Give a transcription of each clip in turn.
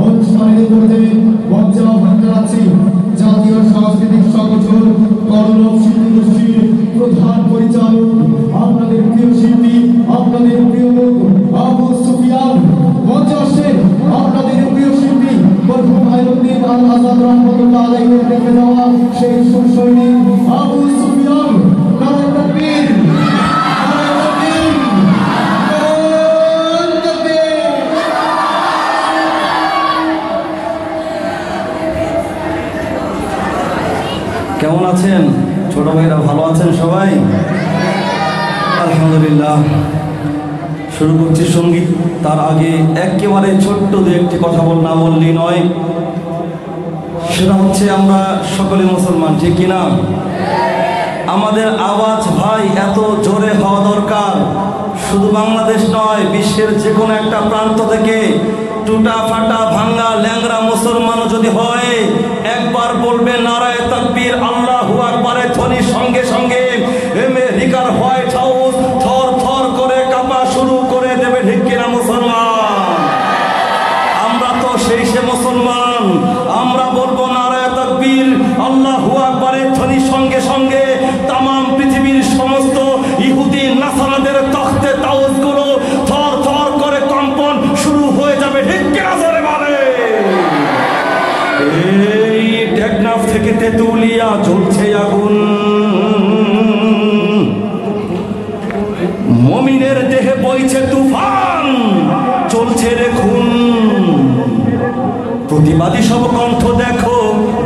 অনুষ্ঠানের মধ্যে মঞ্চে আহ্বান জানাচ্ছি জাতীয় সাংস্কৃতিক সংগঠন করণব শিল্পী গোষ্ঠীর প্রধান পরিচালক আপনাদের প্রিয় শিল্পী আপনাদের প্রিয় মুখ আবু সুফিয়ান। মঞ্চে আসছেন আপনাদের প্রিয় শিল্পী মরহুম হায়রুদ্দিন আল আজাদ রহমতুল্লাহ আলাইহির রেখে যাওয়া সেই সুসৈনিক আবু সুফিয়ান। নারায়ে তাকবীর, নারায়ে তাকবীর, নারায়ে তাকবীর। কেমন আছেন ছোট ভাইরা? ভালো আছেন সবাই? আলহামদুলিল্লাহ। শুরু করছি সঙ্গীত। তার আগে একেবারে ছোট্ট দু একটি কথা না বললেই নয়। সেটা হচ্ছে আমরা সকলে মুসলমান, ঠিক কিনা? আমাদের আওয়াজ ভাই এত জোরে হওয়া দরকার। শুধু বাংলাদেশ নয়, বিশ্বের যে কোনো একটা প্রান্ত থেকে টুটা ফাটা ভাঙ্গা ল্যাংরা মুসলমানও যদি হয়, একবার বলবে নারায়ে তাকবীর, আল্লাহু আকবারের ধ্বনির সঙ্গে সঙ্গে আমেরিকার হোয়াইট হাউস থর থর করে কাঁপা শুরু করে দেবে, ঠিক কিনা মুসলমান? আমরা তো সেই সে মুসলমান। আমরা বলবো নারায়ে তাকবীর, আল্লাহু আকবারের ধ্বনির সঙ্গে সঙ্গে তামাম পৃথিবীর সমস্ত ইহুদি নাসারাদের তখতে তাউজগুলো থর থর করে কম্পন শুরু হয়ে যাবে, ঠিক কিনা জোরে বলে? এই টেকনাফ থেকে তেতুলিয়া জ্বলছে আগুন, মুমিনের দেহে বইছে তুফান, চলছে রে খুন। প্রতিবাদী সব কণ্ঠ দেখো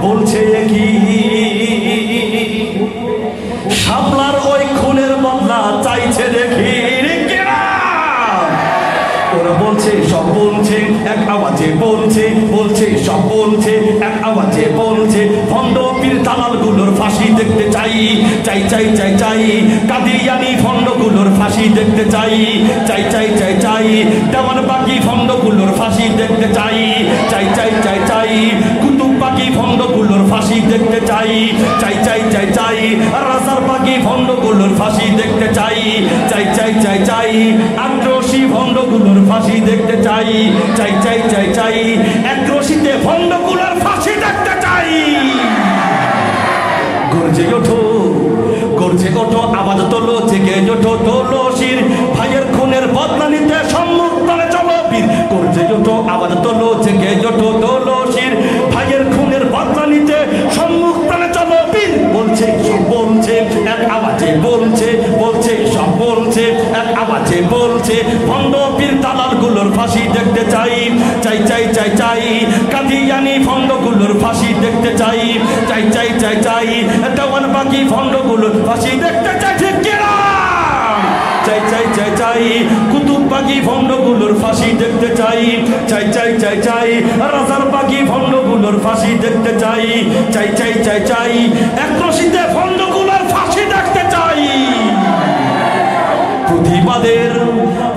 বলছে কি, শাপলার ওই খুনের বদলা চাইছে দেখি। ওরা বলছে সব বলছে এক আওয়াজে বলছে, বলছে সব বলছে এক আওয়াজে বলছে, ভণ্ড পীর দালালগুলোর ফাঁসি দেখতে চাই, চাই চাই চাই চাই। কাদিয়ানি ভণ্ডগুলোর ফাঁসি দেখতে চাই, চাই চাই চাই চাই। দেওয়ান বাকি ভণ্ডগুলোর ফাঁসি দেখতে চাই, চাই চাই চাই চাই। কুতুব বাকি ভণ্ডগুলোর ফাঁসি দেখতে চাই, চাই চাই চাই চাই। রাজার বাকি ভণ্ডগুলোর ফাঁসি দেখতে চাই, চাই চাই চাই চাই। আক্রোশী ভণ্ডগুলোর ফাঁসি দেখতে চাই, চাই চাই চাই চাই। একরশিতে ভণ্ডগুলোর ফাঁসি দেখতে চাই। গর্জে ওঠো, গর্জে ওঠো, আওয়াজ তোলো, জেগে ওঠো, তোলো শির। ভাইয়ের খুনের বদলা নিতে সম্মুখ দলে চলো বীর। গর্জে ওঠো, আওয়াজ তোলো, জেগে ওঠো, তোলো শির। ভাইয়ের খুনের বদলা নিতে সম্মুখ দলে চলো বীর। বলছে সব বলছে এক আওয়াজে বলছে, বলছে সব বলছে এক আওয়াজে বলছে। ভণ্ড পীর দালালগুলোর ফাঁসি দেখতে চাই, চাই চাই চাই চাই। কাদিয়ানি ভণ্ডগুলোর ফাঁসি দেখতে চাই, চাই চাই চাই চাই। দেওয়ান বাকি ভণ্ডগুলোর ফাঁসি দেখতে চাই, ঠিক কিনা? চাই চাই চাই চাই। কুতুব বাকি ভণ্ডগুলোর ফাঁসি দেখতে চাই, চাই চাই চাই চাই। রাজার বাকি ভণ্ডগুলোর ফাঁসি দেখতে চাই, চাই চাই চাই চাই। একরশিতে ভণ্ডগুলোর ফাঁসি দেখতে চাই। প্রতিবাদের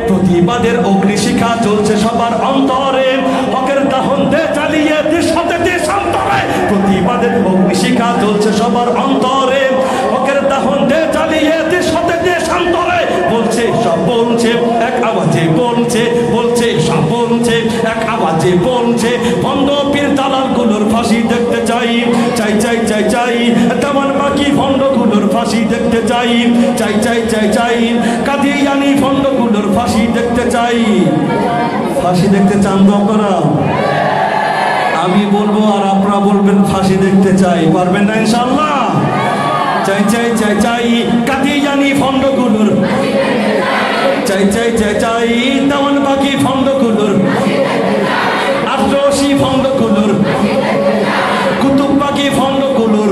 প্রতিবাদের অগ্নিশিখা চলছে সবার অন্তরে, হকের দাহন দে জ্বালিয়ে দেশ হতে দেশান্তরে। প্রতিবাদের অগ্নিশিখা চলছে সবার অন্তরে, হকের দাহন দে জ্বালিয়ে দেশ হতে দেশান্তরে। বলছে সব বলছে এক আওয়াজে বলছে, বলছে সব বলছে এক আওয়াজে বলছে। ভণ্ড পীর দালালগুলোর ফাঁসি দেখতে চাই, চাই চাই চাই চাই। তেমন বাকি ভণ্ডগুলোর ফাঁসি দেখতে চাই, চাই চাই চাই চাই। কাদিয়ানি ভণ্ডগুলোর ফাঁসি দেখতে চাই। ফাঁসি দেখতে চান তো আপনারা? আমি বলবো আর আপনারা বলবেন ফাঁসি দেখতে চাই। পারবেন না ইনশাআল্লাহ? চাই চাই চাই চাই। কাদিয়ানি ভণ্ডগুলোর চাই চাই চাই চাই। তেমন বাকি ভণ্ডগুলোর, আক্রোশী ভণ্ডগুলোর, কুতুব বাকি ভণ্ডগুলোর,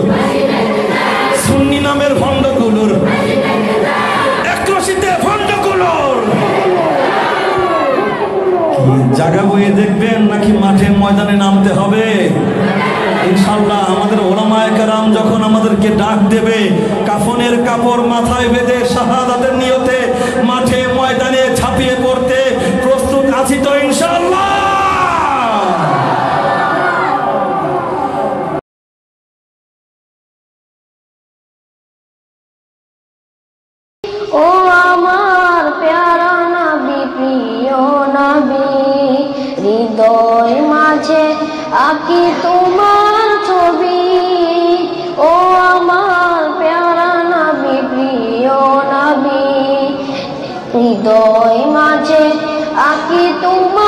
সুন্নি নামের ভণ্ডগুলোর, একরশিতে ভণ্ডগুলোর। জায়গা বইয়ে দেখবেন নাকি মাঠে ময়দানে নামতে হবে? ইনশাআল্লাহ আমাদের ওলামায়ে কেরাম যখন আমাদেরকে ডাক দেবে, কাফনের কাপড় মাথায় বেঁধে শাহাদাতের নিয়তে মাঠে ময়দানে ঝাঁপিয়ে পড়তে প্রস্তুত আছি তো ইনশাআল্লাহ? ও আমার প্যারা নবী, প্রিয় নবী, হৃদয় হৃদয় মাঝে আঁকি তোমার ছবি, ও আমার প্যারা নবী প্রিয় নবী। হৃদয় মাঝে আঁকি তোমার